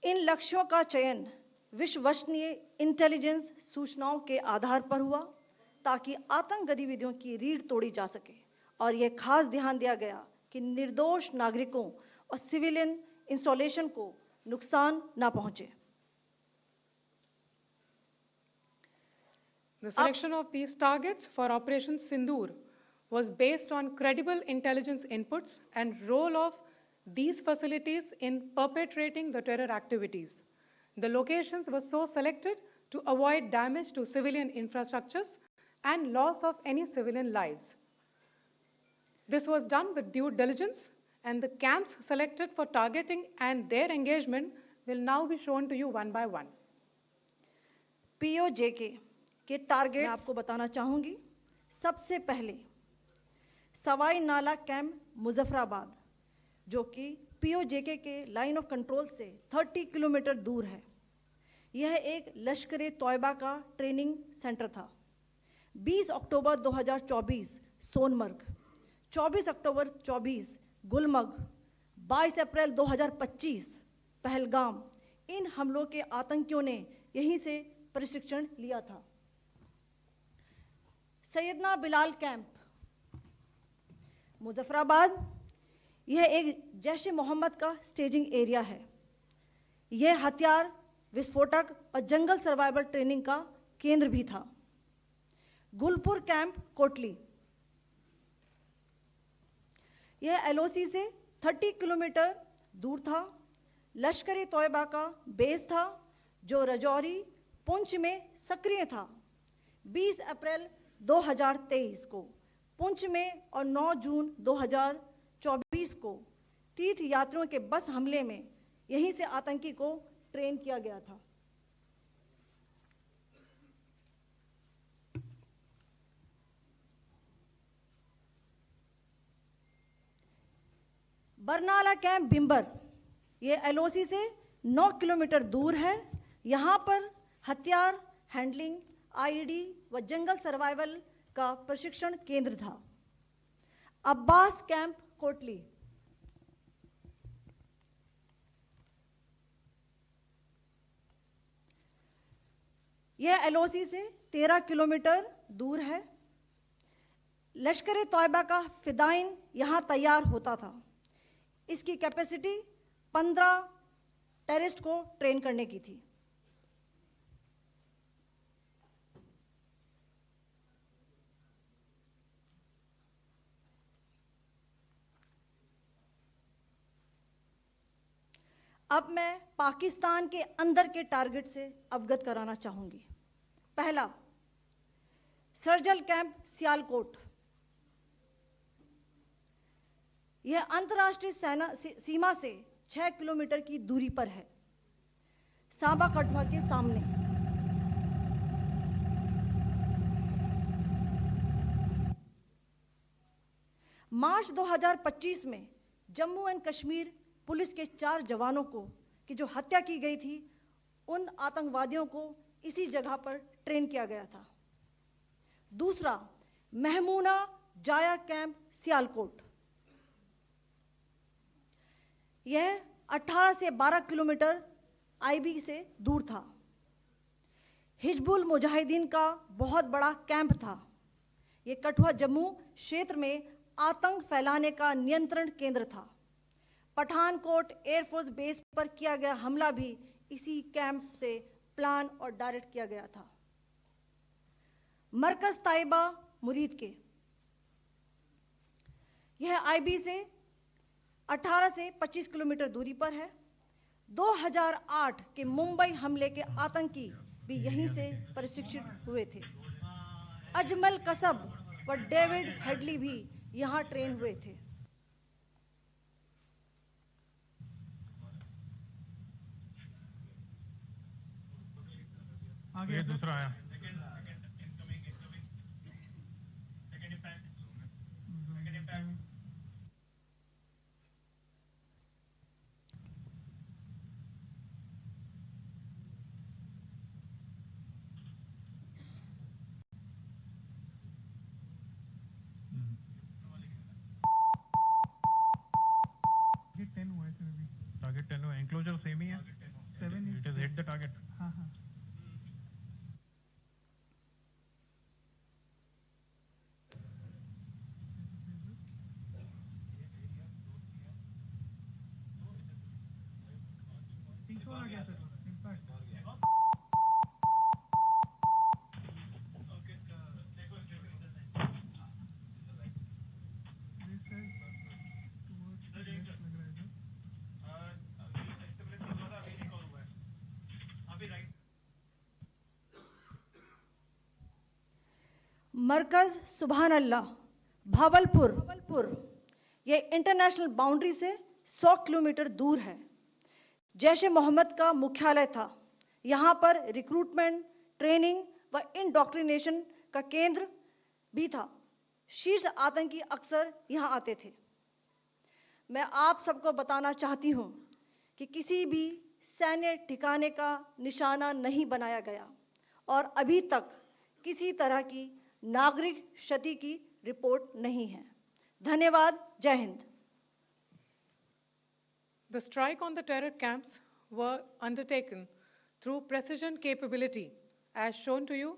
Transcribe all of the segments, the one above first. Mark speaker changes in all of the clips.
Speaker 1: इन लक्ष्यों का चयन विश्वसनीय इंटेलिजेंस सूचनाओं के आधार पर हुआ ताकि आतंक गतिविधियों की रीढ़ तोड़ी जा सके और यह खास ध्यान दिया गया कि निर्दोष नागरिकों और सिविलियन इंस्टॉलेशन को नुकसान न पहुंचे।
Speaker 2: The selection of these targets for Operation Sindoor was based on credible intelligence inputs and role of these facilities in perpetrating the terror activities. The locations were so selected to avoid damage to civilian infrastructures and loss of any civilian lives. This was done with due diligence, and the camps selected for targeting and their engagement will now be shown to you one by one.
Speaker 1: POJK के target मैं आपको बताना चाहूंगी। सबसे पहले सवाई नाला camp Muzaffarabad, जो कि POJK के लाइन ऑफ कंट्रोल से 30 किलोमीटर दूर है। यह एक लश्कर तौयबा का ट्रेनिंग सेंटर था। 20 अक्टूबर 2024 सोनमर्ग, 24 अक्टूबर 24 गुलमर्ग, 22 अप्रैल 2025 पहलगाम, इन हमलों के आतंकियों ने यहीं से प्रशिक्षण लिया था। सैयदना बिलाल कैंप मुजफ्फराबाद, यह एक जैश मोहम्मद का स्टेजिंग एरिया है। यह हथियार, विस्फोटक और जंगल सर्वाइवल ट्रेनिंग का केंद्र भी था। गुलपुर कैंप कोटली, यह LOC से 30 किलोमीटर दूर था। लश्कर तौयबा का बेस था जो रजौरी पुंछ में सक्रिय था। 20 अप्रैल 2023 को पुंछ में और 9 जून 2024 को तीर्थ यात्रियों के बस हमले में यहीं से आतंकी को ट्रेन किया गया था। बरनाला कैंप बिंबर, ये LOC से 9 किलोमीटर दूर है। यहाँ पर हथियार हैंडलिंग, IED व जंगल सर्वाइवल का प्रशिक्षण केंद्र था। अब्बास कैंप कोटली, यह LOC से 13 किलोमीटर दूर है। लश्कर तौयबा का फिदाइन यहाँ तैयार होता था। इसकी कैपेसिटी 15 टेररिस्ट को ट्रेन करने की थी। अब मैं पाकिस्तान के अंदर के टारगेट से अवगत कराना चाहूंगी। पहला, सर्जल कैंप सियालकोट, यह अंतर्राष्ट्रीय सीमा से 6 किलोमीटर की दूरी पर है, सांबा कठवा के सामने। मार्च 2025 में जम्मू एंड कश्मीर पुलिस के 4 जवानों को की जो हत्या की गई थी, उन आतंकवादियों को इसी जगह पर ट्रेन किया गया था। दूसरा, महमूना जाया कैंप सियालकोट, यह 18 से 12 किलोमीटर IB से दूर था। हिजबुल मुजाहिदीन का बहुत बड़ा कैंप था। यह कठुआ जम्मू क्षेत्र में आतंक फैलाने का नियंत्रण केंद्र था। पठानकोट एयरफोर्स बेस पर किया गया हमला भी इसी कैंप से प्लान और डायरेक्ट किया गया था। मरकज ताइबा मुरीद के, यह IB से 18 से 25 किलोमीटर दूरी पर है। 2008 के मुंबई हमले के आतंकी भी यहीं से प्रशिक्षित हुए थे। अजमल कसब व डेविड हेडली भी यहां ट्रेन हुए थे।
Speaker 3: आगे दूसरा आया। टारगेट 10 हुआ है, एंक्लोजर सेम ही है। 7
Speaker 4: It has hit the target.
Speaker 3: हाँ हाँ पीछे आ गया sir impact this side towards the left लग रहा है सर
Speaker 1: मरकज सुभान अल्लाह भावलपुर ये इंटरनेशनल बाउंड्री से 100 किलोमीटर दूर है। जैश ए मोहम्मद का मुख्यालय था। यहाँ पर रिक्रूटमेंट, ट्रेनिंग व इंडोक्ट्रिनेशन का केंद्र भी था। शीर्ष आतंकी अक्सर यहाँ आते थे। मैं आप सबको बताना चाहती हूँ कि किसी भी सैन्य ठिकाने का निशाना नहीं बनाया गया और अभी तक किसी तरह की नागरिक क्षति की रिपोर्ट नहीं है। धन्यवाद। जय Hind.
Speaker 2: The strike on the terror camps were undertaken through precision capability, as shown to you.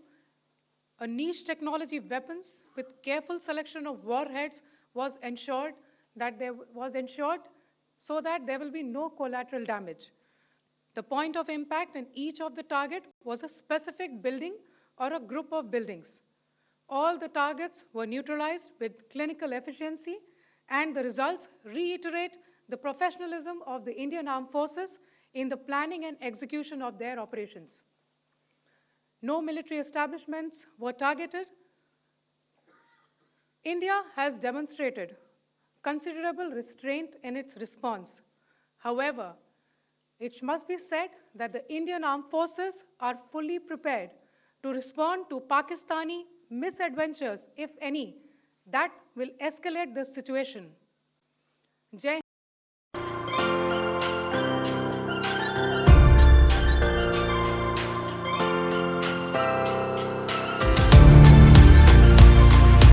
Speaker 2: A niche technology weapons with careful selection of warheads was ensured so that there will be no collateral damage. The point of impact in each of the target was a specific building or a group of buildings. All the targets were neutralized with clinical efficiency, and the results reiterate the professionalism of the Indian Armed Forces in the planning and execution of their operations. No military establishments were targeted. India has demonstrated considerable restraint in its response. However, it must be said that the Indian Armed Forces are fully prepared to respond to Pakistani misadventures, if any, that will escalate this situation. Jai